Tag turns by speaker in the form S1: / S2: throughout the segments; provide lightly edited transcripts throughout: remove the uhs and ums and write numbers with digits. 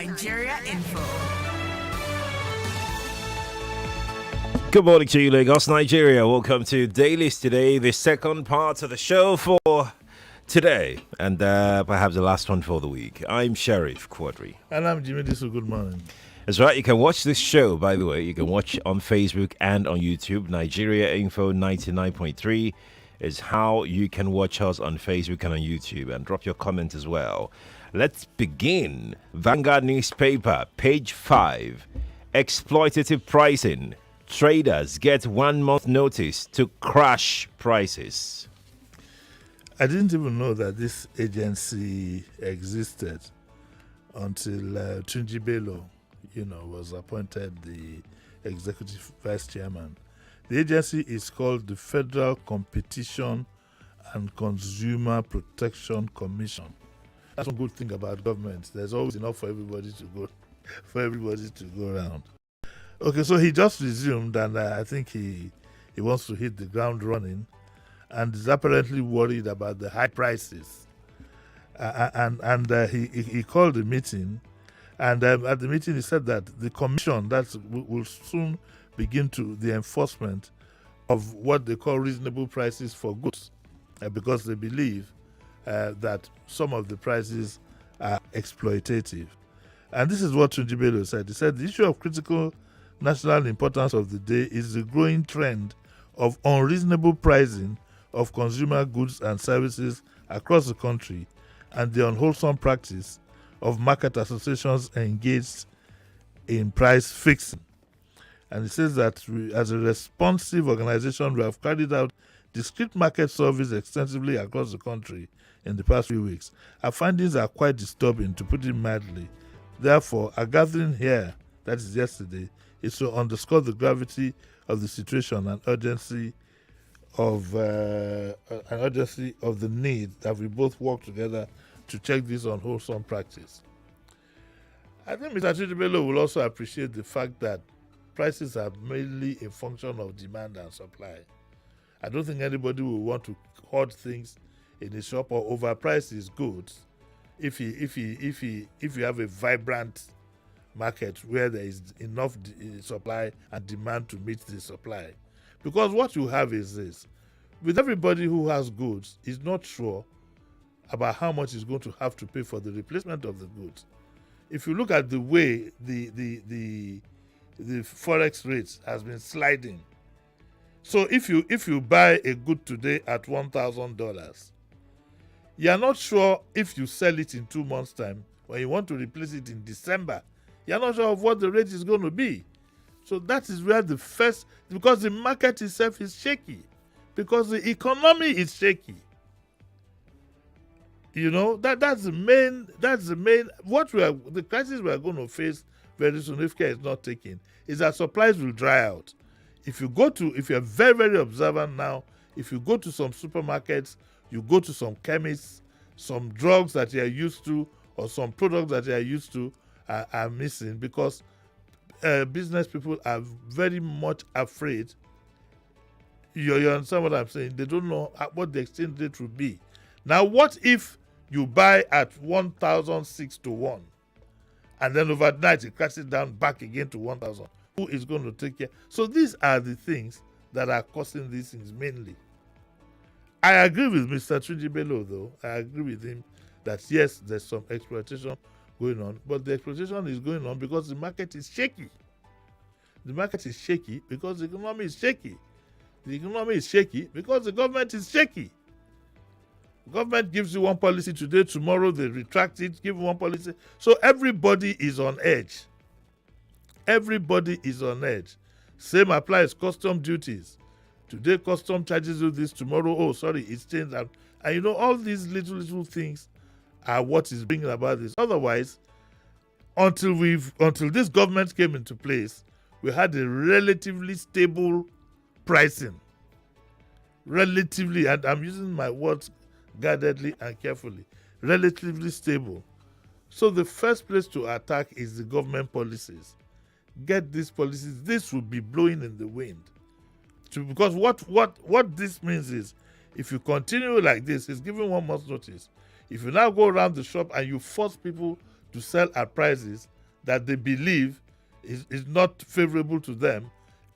S1: Nigeria Info.
S2: Good morning to you, Lagos, Nigeria. Welcome to Dailies today, the second part of the show for today, and perhaps the last one for the week. I'm Sheriff Quadry.
S3: And I'm Jimmy Disu. Good morning.
S2: That's right. You can watch this show, by the way. You can watch on Facebook and on YouTube. Nigeria Info 99.3 is how you can watch us on Facebook and on YouTube, and drop your comment as well. Let's begin. Vanguard newspaper, page 5. Exploitative pricing. Traders get 1 month notice to crash prices.
S3: I didn't even know that this agency existed until Tunji Bello, was appointed the executive vice chairman. The agency is called the Federal Competition and Consumer Protection Commission. That's one good thing about government. There's always enough for everybody to go around. Okay, so he just resumed, and I think he wants to hit the ground running, and is apparently worried about the high prices. He called a meeting, and at the meeting he said that the commission will soon begin to the enforcement of what they call reasonable prices for goods, because they believe that some of the prices are exploitative. And this is what Tunji Bello said. He said the issue of critical national importance of the day is the growing trend of unreasonable pricing of consumer goods and services across the country, and the unwholesome practice of market associations engaged in price fixing. And he says that as a responsive organization, we have carried out discrete market surveys extensively across the country in the past few weeks. Our findings are quite disturbing, to put it mildly. Therefore, our gathering here, that is yesterday, is to underscore the gravity of the situation and urgency of the need that we both work together to check this unwholesome practice. I think Mr. Chidibelo will also appreciate the fact that prices are mainly a function of demand and supply. I don't think anybody will want to hoard things in a shop or overprice his goods if you have a vibrant market where there is enough supply and demand to meet the supply. Because what you have is this: with everybody who has goods, is not sure about how much he's going to have to pay for the replacement of the goods. If you look at the way the forex rates has been sliding, so if you buy a good today at $1,000, you're not sure if you sell it in 2 months' time, when you want to replace it in December, you're not sure of what the rate is going to be. So that is where because the market itself is shaky, because the economy is shaky. That's the main the crisis we are going to face very soon if care is not taken, is that supplies will dry out. If you're very, very observant now, if you go to some supermarkets, you go to some chemists, some drugs that you are used to, or some products that you are used to are missing, because business people are very much afraid. You understand what I'm saying? They don't know what the exchange rate will be. Now, what if you buy at 1,006 to 1, and then overnight it crashes down back again to 1,000? Who is going to take care? So these are the things that are causing these things mainly. I agree with Mr. Tunji Bello, though. I agree with him that yes, there's some exploitation going on, but the exploitation is going on because the market is shaky. The market is shaky because the economy is shaky. The economy is shaky because the government is shaky. The government gives you one policy today, tomorrow they retract it, give one policy. So everybody is on edge. Everybody is on edge. Same applies custom duties. Today custom charges you this, tomorrow, it's changed. And all these little things are what is bringing about this. Otherwise, until this government came into place, we had a relatively stable pricing. Relatively, and I'm using my words guardedly and carefully, relatively stable. So the first place to attack is the government policies. Get these policies. This will be blowing in the wind. Because what this means is, if you continue like this, it's giving 1 month's notice. If you now go around the shop and you force people to sell at prices that they believe is not favorable to them,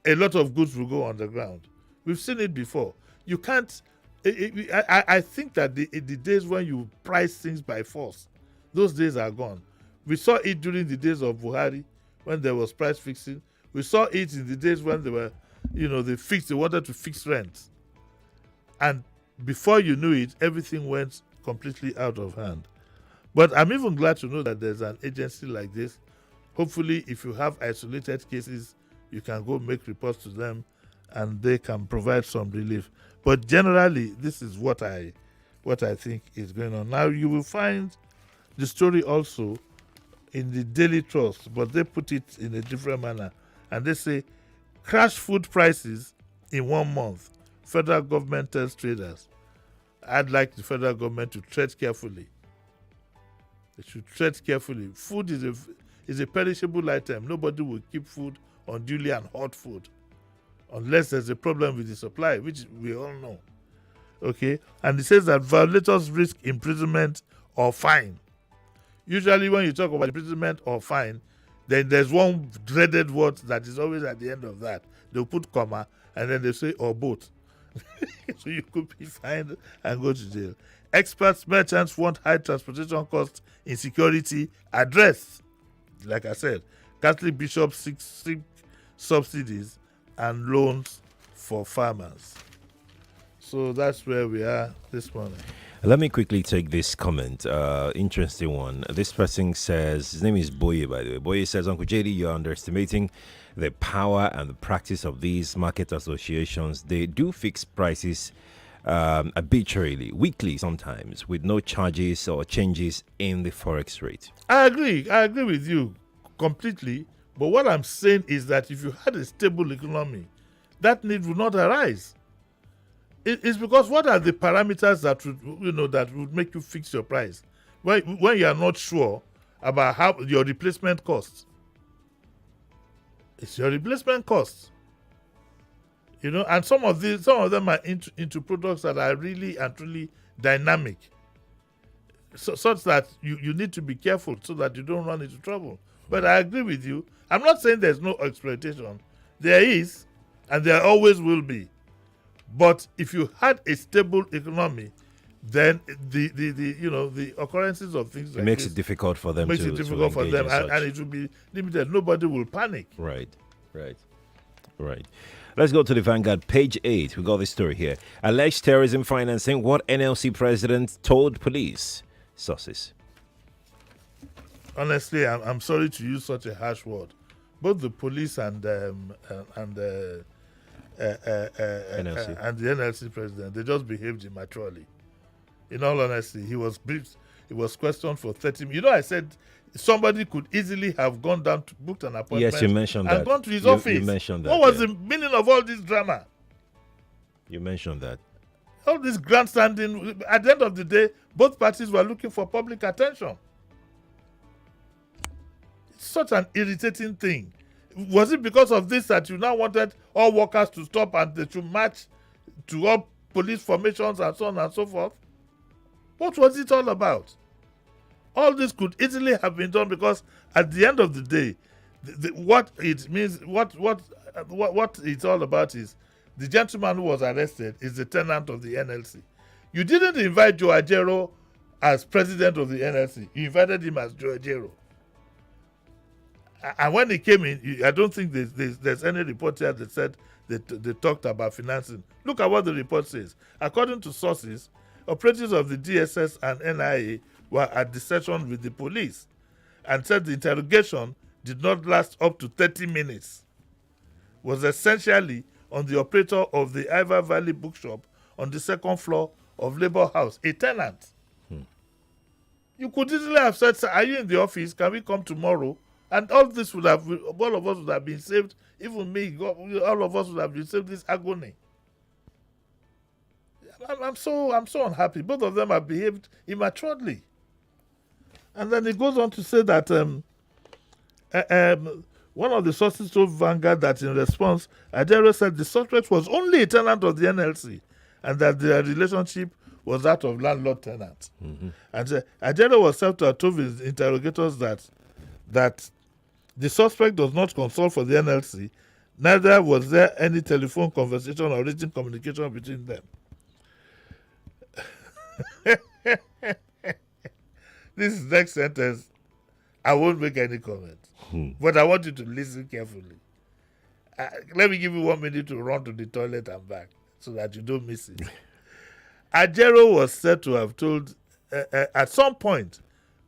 S3: a lot of goods will go underground. We've seen it before. You can't. I think that the days when you price things by force, those days are gone. We saw it during the days of Buhari when there was price fixing. We saw it in the days when they were, they wanted to fix rent. And before you knew it, everything went completely out of hand. But I'm even glad to know that there's an agency like this. Hopefully, if you have isolated cases, you can go make reports to them and they can provide some relief. But generally, this is what I think is going on. Now, you will find the story also in the Daily Trust, but they put it in a different manner. And they say, crash food prices in 1 month. Federal government tells traders. I'd like the federal government to tread carefully. They should tread carefully. Food is a perishable item. Nobody will keep food unduly and hot food unless there's a problem with the supply, which we all know. Okay? And it says that violators risk imprisonment or fine. Usually when you talk about imprisonment or fine, then there's one dreaded word that is always at the end of that. They'll put comma and then they say or both. So you could be fined and go to jail. Experts, merchants want high transportation costs, insecurity addressed. Like I said, Catholic bishops seek subsidies and loans for farmers. So that's where we are this morning.
S2: Let me quickly take this comment. Interesting one. This person says, his name is Boye, by the way. Boye says, Uncle JD, you're underestimating the power and the practice of these market associations. They do fix prices arbitrarily, weekly sometimes, with no charges or changes in the forex rate.
S3: I agree with you completely. But what I'm saying is that if you had a stable economy, that need would not arise. It's because what are the parameters that would make you fix your price when you are not sure about how your replacement costs? It's your replacement costs. And some of them are into products that are really and truly dynamic, such that you need to be careful so that you don't run into trouble. But I agree with you. I'm not saying there's no exploitation. There is, and there always will be. But if you had a stable economy, then the occurrences of things like
S2: makes
S3: this
S2: it difficult for them.
S3: Makes it difficult for them, and it will be limited. Nobody will panic.
S2: Right. Let's go to the Vanguard, page 8. We got this story here. Alleged terrorism financing. What NLC president told police. Sources.
S3: Honestly, I'm sorry to use such a harsh word. Both the police and the NLC president, they just behaved immaturely. In all honesty, he was briefed. He was questioned for 30 minutes. I said somebody could easily have gone down to booked an appointment.
S2: Yes, you mentioned
S3: and
S2: that.
S3: Gone to his office.
S2: You mentioned that.
S3: What was the meaning of all this drama?
S2: You mentioned that.
S3: All this grandstanding. At the end of the day, both parties were looking for public attention. It's such an irritating thing. Was it because of this that you now wanted all workers to stop and they should march to all police formations and so on and so forth? What was it all about? All this could easily have been done because at the end of the day, what it means, what it's all about is the gentleman who was arrested is the tenant of the NLC. You didn't invite Joe Ajero as president of the NLC. You invited him as Joe Ajero. And when he came in, I don't think there's any report here that said they talked about financing. Look at what the report says. According to sources, operatives of the DSS and NIA were at the session with the police and said the interrogation did not last up to 30 minutes. Was essentially on the operator of the Iver Valley bookshop on the second floor of Labour House, a tenant. You could easily have said, "Sir, are you in the office? Can we come tomorrow?" And all of us would have been saved. Even me, all of us would have been saved this agony. I'm so unhappy. Both of them have behaved immaturely. And then it goes on to say that one of the sources told Vanguard that in response, Ajero said the suspect was only a tenant of the NLC and that their relationship was that of landlord-tenant. Mm-hmm. And Ajero was said to have told his interrogators that The suspect does not consult for the NLC, neither was there any telephone conversation or written communication between them. This next sentence, I won't make any comment, but I want you to listen carefully. Let me give you 1 minute to run to the toilet and back so that you don't miss it. Ajero was said to have told, at some point,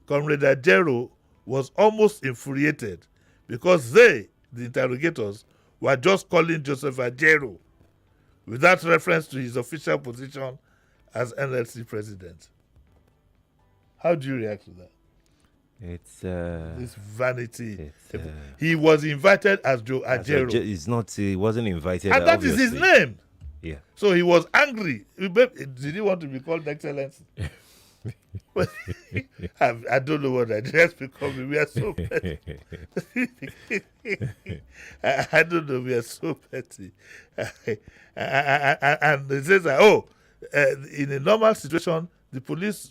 S3: Comrade Ajero was almost infuriated because they, the interrogators, were just calling Joseph Ajero without reference to his official position as NLC president. How do you react to that?
S2: It's
S3: This vanity.
S2: it's,
S3: He was invited as Joe
S2: as a
S3: Ajero.
S2: He wasn't invited.
S3: And that is his
S2: obviously.
S3: name.
S2: Yeah.
S3: So he was angry. Did he want to be called Excellency? I don't know what Nigerians become. We are so petty. I don't know. We are so petty. And it says that, in a normal situation, the police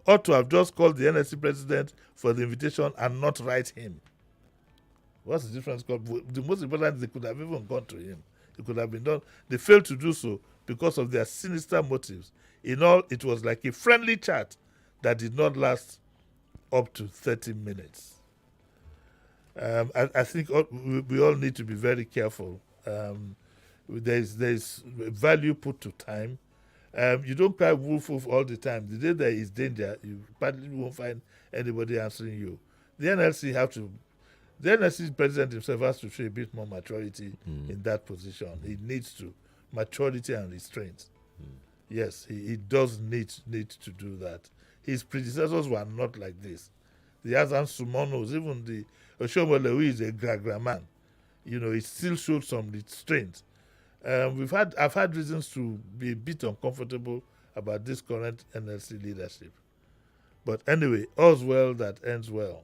S3: ought to have just called the NSC president for the invitation and not write him. What's the difference? The most important, they could have even gone to him. It could have been done. They failed to do so because of their sinister motives. In all, it was like a friendly chat that did not last up to 30 minutes. I think we all need to be very careful. There's value put to time. You don't cry wolf all the time. The day there is danger, you probably won't find anybody answering you. The NLC president himself has to show a bit more maturity in that position. He needs to. Maturity and restraint. Yes, he does need to do that. His predecessors were not like this. The Azan Sumonos, even the Oshomole, who is a Gragra man, he still showed some restraint. I've had reasons to be a bit uncomfortable about this current NLC leadership. But anyway, all's well that ends well.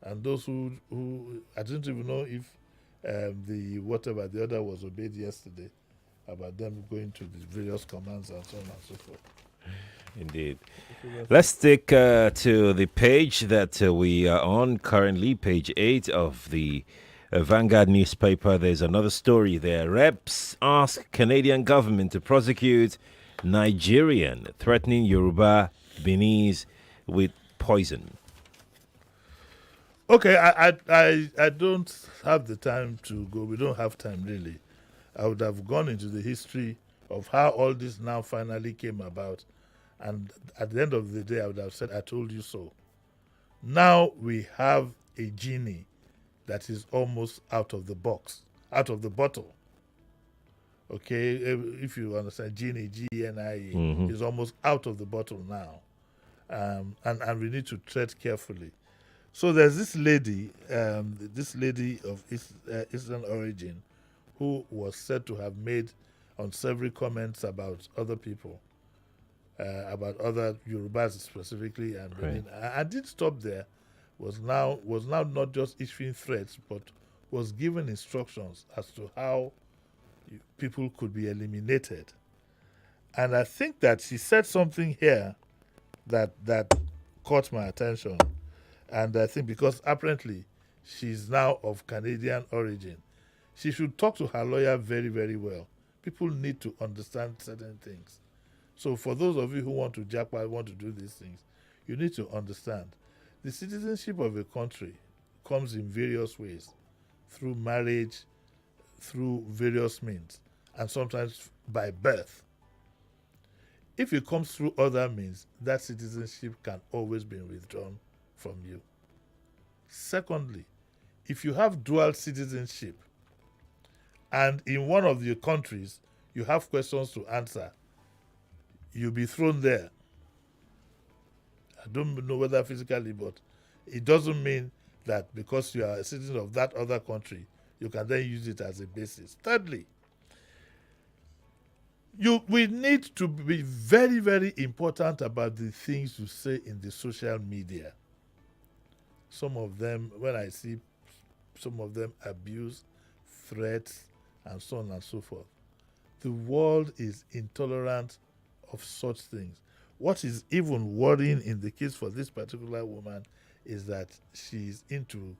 S3: And those who I don't even know if the other was obeyed yesterday about them going to the various commands and so on and so forth.
S2: Indeed. Let's take to the page that we are on currently, page 8 of the Vanguard newspaper. There's another story there. Reps ask Canadian government to prosecute Nigerian threatening Yoruba Beninese with poison.
S3: Okay, I don't have the time to go. We don't have time, really. I would have gone into the history of how all this now finally came about. And at the end of the day, I would have said, I told you so. Now we have a genie that is almost out of the box, out of the bottle. Okay, if you understand, genie, G-E-N-I-E, is almost out of the bottle now. And we need to tread carefully. So there's this lady of Eastern origin, who was said to have made unsavory comments about other people, about other Yorubas specifically, and
S2: right.
S3: I did stop there. Was now not just issuing threats, but was given instructions as to how people could be eliminated. And I think that she said something here that caught my attention. And I think because apparently she's now of Canadian origin, she should talk to her lawyer very, very well. People need to understand certain things. So for those of you who want to jackpot, want to do these things, you need to understand the citizenship of a country comes in various ways, through marriage, through various means, and sometimes by birth. If it comes through other means, that citizenship can always be withdrawn from you. Secondly, if you have dual citizenship and in one of your countries you have questions to answer, you'll be thrown there. I don't know whether physically, but it doesn't mean that because you are a citizen of that other country, you can then use it as a basis. Thirdly, we need to be very, very important about the things you say in the social media. Some of them, when I see some of them abuse, threats, and so on and so forth. The world is intolerant of such things. What is even worrying in the case for this particular woman is that she's into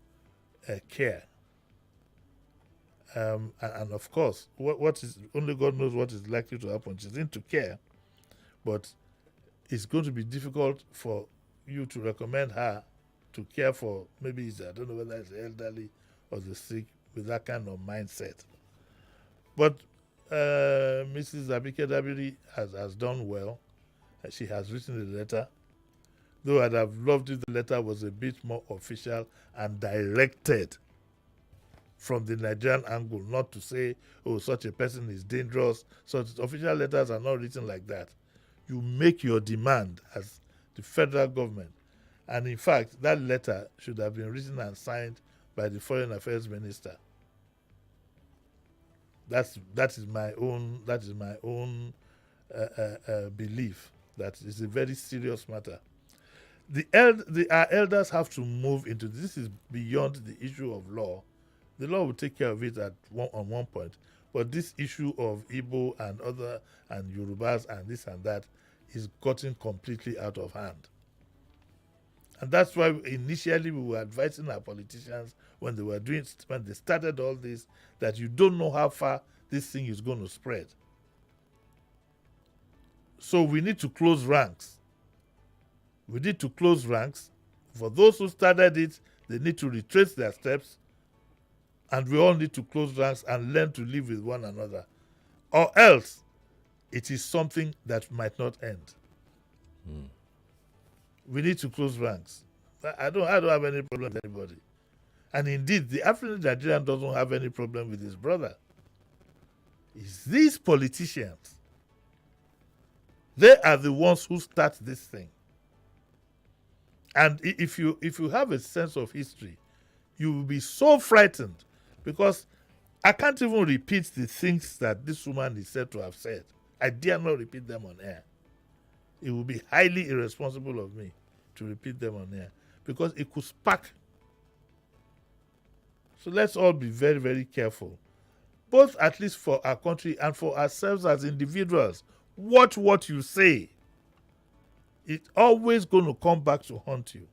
S3: care. And of course, what is only God knows what is likely to happen. She's into care, but it's going to be difficult for you to recommend her to care for, maybe I don't know whether it's the elderly or the sick, with that kind of mindset. But Mrs. Abike Dabiri has done well. She has written a letter, though I'd have loved if the letter was a bit more official and directed from the Nigerian angle, not to say, oh, such a person is dangerous. Such official letters are not written like that. You make your demand as the federal government. And in fact, that letter should have been written and signed by the Foreign Affairs Minister. That is my own belief. That is a very serious matter. Our elders have to move into this. This is beyond the issue of law. The law will take care of it on one point. But this issue of Igbo and Yorubas and this and that is gotten completely out of hand. And that's why initially we were advising our politicians when they started all this, that you don't know how far this thing is going to spread. So we need to close ranks. We need to close ranks. For those who started it, they need to retrace their steps, and we all need to close ranks and learn to live with one another. Or else, it is something that might not end. We need to close ranks. I don't have any problem with anybody. And indeed, the African Nigerian doesn't have any problem with his brother. It's these politicians. They are the ones who start this thing. And if you have a sense of history, you will be so frightened, because I can't even repeat the things that this woman is said to have said. I dare not repeat them on air. It would be highly irresponsible of me to repeat them on air, because it could spark. So let's all be very, very careful, both at least for our country and for ourselves as individuals. Watch what you say. It's always going to come back to haunt you.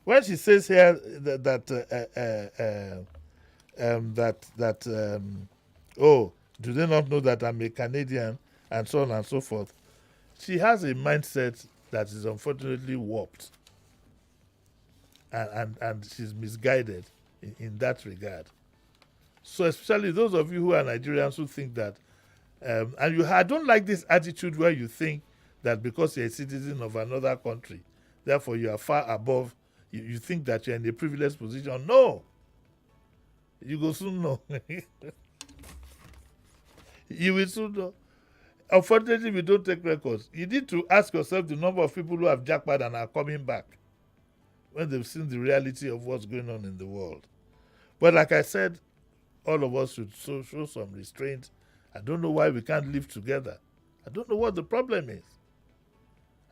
S3: When she says here oh, do they not know that I'm a Canadian, and so on and so forth, she has a mindset that is unfortunately warped, and she's misguided in that regard. So especially those of you who are Nigerians who think that, I don't like this attitude where you think that because you're a citizen of another country, therefore you are far above, you think that you're in a privileged position. No. You will soon know. You will soon know. Unfortunately, we don't take records. You need to ask yourself the number of people who have jackpot and are coming back when they've seen the reality of what's going on in the world. But like I said, all of us should show some restraint. I don't know why we can't live together. I don't know what the problem is.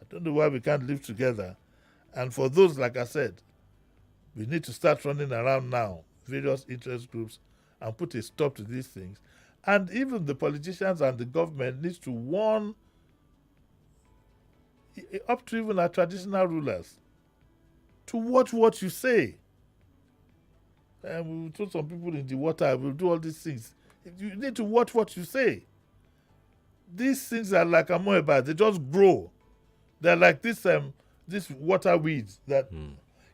S3: I don't know why we can't live together. And for those, like I said, we need to start running around now, various interest groups, and put a stop to these things. And even the politicians and the government needs to warn, up to even our traditional rulers, to watch what you say. And we will throw some people in the water, we'll do all these things. You need to watch what you say. These things are like amoeba, they just grow. They're like this water weeds that,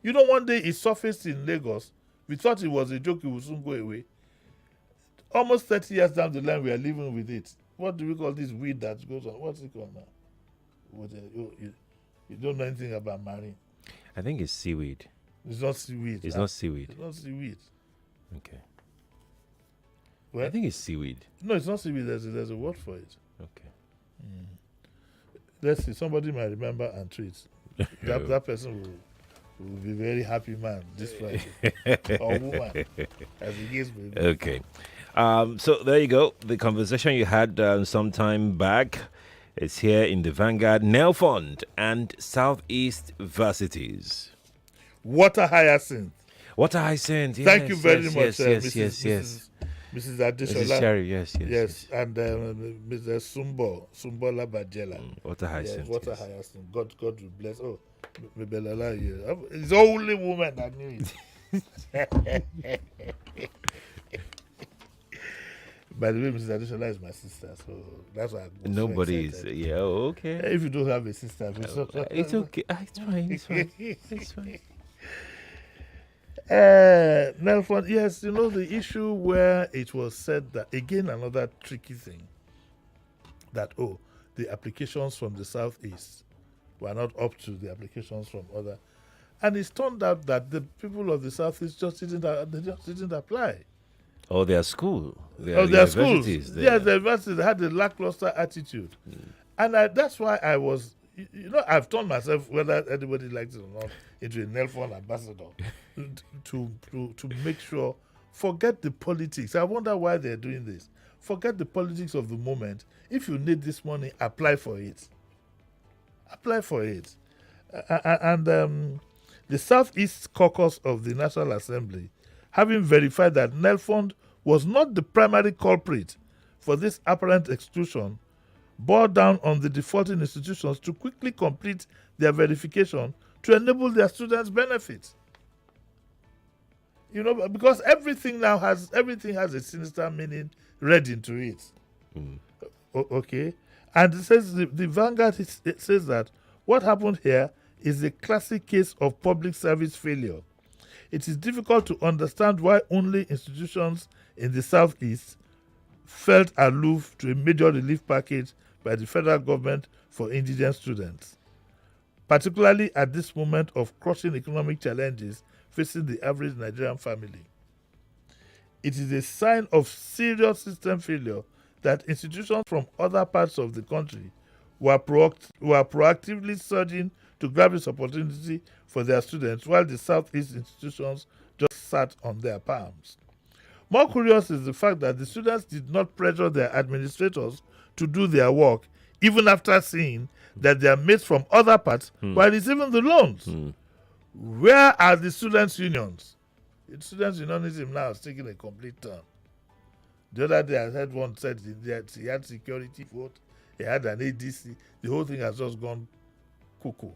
S3: one day it surfaced in Lagos. We thought it was a joke, it would soon go away. Almost 30 years down the line, we are living with it. What do we call this weed that goes on? What's it called now? You don't know anything about marine.
S2: I think it's seaweed.
S3: It's not seaweed.
S2: It's not seaweed.
S3: It's not seaweed.
S2: Okay.
S3: Well,
S2: I think it's seaweed.
S3: No, it's not seaweed. There's a word for it.
S2: Okay.
S3: Let's see. Somebody might remember and tweet. That person will be very happy man this Friday. Or woman, as it is with me.
S2: Okay. So there you go. The conversation you had some time back is here in the Vanguard. Nel Fund and Southeast Varsities.
S3: Water Hyacinth.
S2: Water Hyacinth. Yes,
S3: Thank you very much,
S2: yes.
S3: Mrs. Adeshola.
S2: Mrs. Cherry, yes.
S3: And Mr. Sumbola Bajela.
S2: Water Hyacinth.
S3: Yes, Water Hyacinth. God will bless. Oh, Mebelala, yeah. It's the only woman that knew it. By the way, Mrs. Adeshola is my sister, so that's why I was
S2: Nobody
S3: so
S2: is.
S3: excited.
S2: Yeah, okay.
S3: If you don't have a sister,
S2: It's okay. It's fine. It's fine. It's fine.
S3: Nelfon, yes, the issue where it was said that, again, another tricky thing, that, the applications from the Southeast were not up to the applications from other. And it's turned out that the people of the Southeast just didn't apply.
S2: Oh, their school.
S3: Their schools.
S2: Universities there.
S3: Yeah, the universities had a lackluster attitude. And that's why I was, I've turned myself, whether anybody likes it or not, into a Nelfon ambassador to make sure, forget the politics. I wonder why they're doing this. Forget the politics of the moment. If you need this money, apply for it. Apply for it. And the Southeast Caucus of the National Assembly, having verified that Nelfond was not the primary culprit for this apparent exclusion, bore down on the defaulting institutions to quickly complete their verification to enable their students' benefits. Because everything has a sinister meaning read into it. Okay, and it says the Vanguard. It says that what happened here is a classic case of public service failure. It is difficult to understand why only institutions in the Southeast felt aloof to a major relief package by the federal government for indigent students, particularly at this moment of crushing economic challenges facing the average Nigerian family. It is a sign of serious system failure that institutions from other parts of the country were proactively surging to grab this opportunity for their students, while the Southeast institutions just sat on their palms. More curious is the fact that the students did not pressure their administrators to do their work, even after seeing that their mates from other parts were receiving the loans. Where are the students' unions? The students' unionism now is taking a complete turn. The other day I heard one said he had security vote, he had an ADC, the whole thing has just gone cuckoo.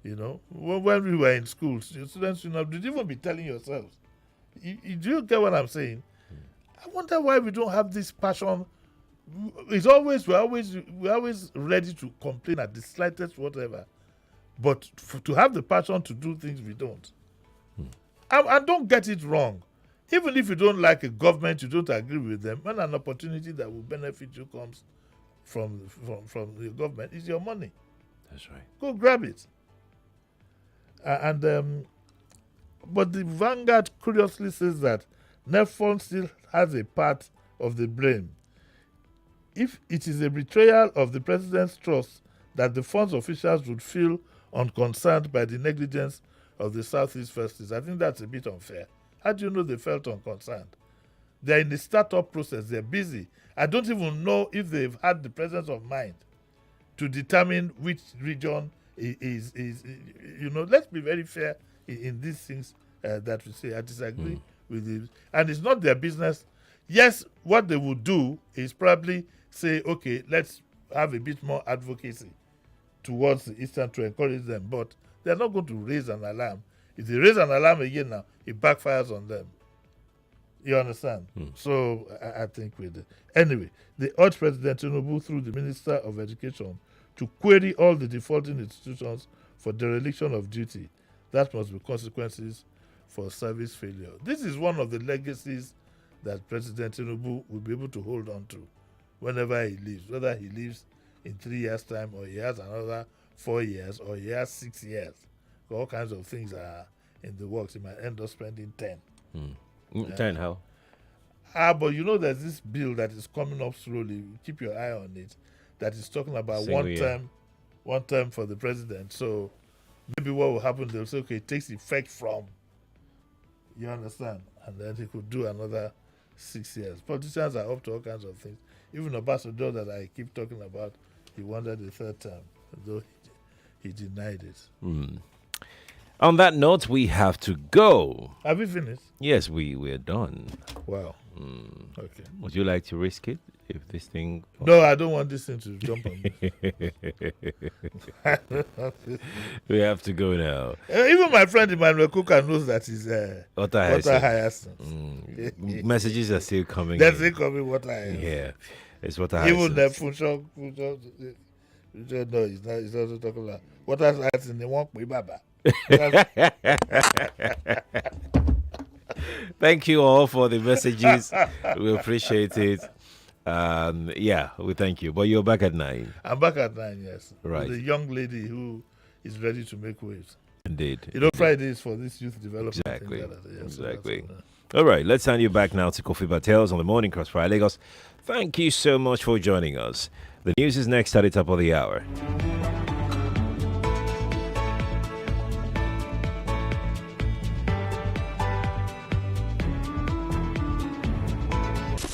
S3: When we were in school, the students' union, did you even be telling yourselves? Do you get what I'm saying? I wonder why we don't have this passion. We're always ready to complain at the slightest whatever, but to have the passion to do things, we don't. And don't get it wrong. Even if you don't like a government, you don't agree with them, when an opportunity that will benefit you comes from the government, it's your money.
S2: That's right.
S3: Go grab it. But the Vanguard curiously says that Nelfon still has a part of the blame. If it is a betrayal of the president's trust that the funds officials would feel unconcerned by the negligence of the Southeast Firsters, I think that's a bit unfair. How do you know they felt unconcerned? They're in the startup process. They're busy. I don't even know if they've had the presence of mind to determine which region is. Let's be very fair in these things that we say. I disagree with it. And it's not their business. Yes, what they would do is probably say, okay, let's have a bit more advocacy towards the Eastern to encourage them. But they're not going to raise an alarm. If they raise an alarm again now, it backfires on them. You understand? So I think with it. Anyway, they urge President Tinubu through the Minister of Education to query all the defaulting institutions for dereliction of duty. That must be consequences for service failure. This is one of the legacies that President Tinubu will be able to hold on to whenever he leaves, whether he leaves in 3 years' time or he has another 4 years or he has 6 years. All kinds of things are in the works. He might end up spending 10.
S2: 10 how?
S3: But there's this bill that is coming up slowly. Keep your eye on it. That is talking about one term for the president. So maybe what will happen, they'll say, okay, it takes effect from. You understand? And then he could do another 6 years. Politicians are up to all kinds of things. Even Obasanjo that I keep talking about, he wanted a third term, though he denied it.
S2: On that note, we have to go.
S3: Have you finished?
S2: Yes, we're done.
S3: Wow. Okay.
S2: Would you like to risk it if this thing?
S3: No, I don't want this thing to jump on me.
S2: We have to go now.
S3: Even my friend Emmanuel Kuka knows that he's
S2: Water
S3: hyacinth.
S2: Messages are still coming.
S3: They're still coming water hyacinth.
S2: Yeah, it's water
S3: Even the
S2: hyacinth.
S3: no, he's also talking about water hyacinth. They want me, Baba.
S2: Thank you all for the messages. We appreciate it. Yeah, we thank you. But you're back at 9.
S3: I'm back at 9, yes.
S2: Right.
S3: With a young lady who is ready to make waves.
S2: Indeed.
S3: You know, Fridays for this youth development.
S2: Exactly.
S3: Thing, yeah,
S2: Exactly.
S3: So
S2: All right, let's hand you back now to Kofi Batels on the Morning Crossfire Lagos. Thank you so much for joining us. The news is next at the top of the hour.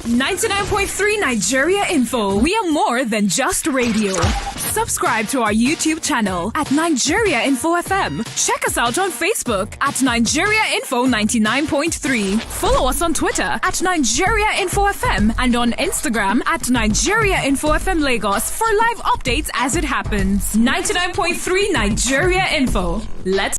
S1: 99.3 Nigeria Info. We are more than just radio. Subscribe to our YouTube channel at Nigeria Info FM. Check us out on Facebook at Nigeria Info 99.3. Follow us on Twitter at Nigeria Info FM and on Instagram at Nigeria Info FM Lagos for live updates as it happens. 99.3 Nigeria Info. Let's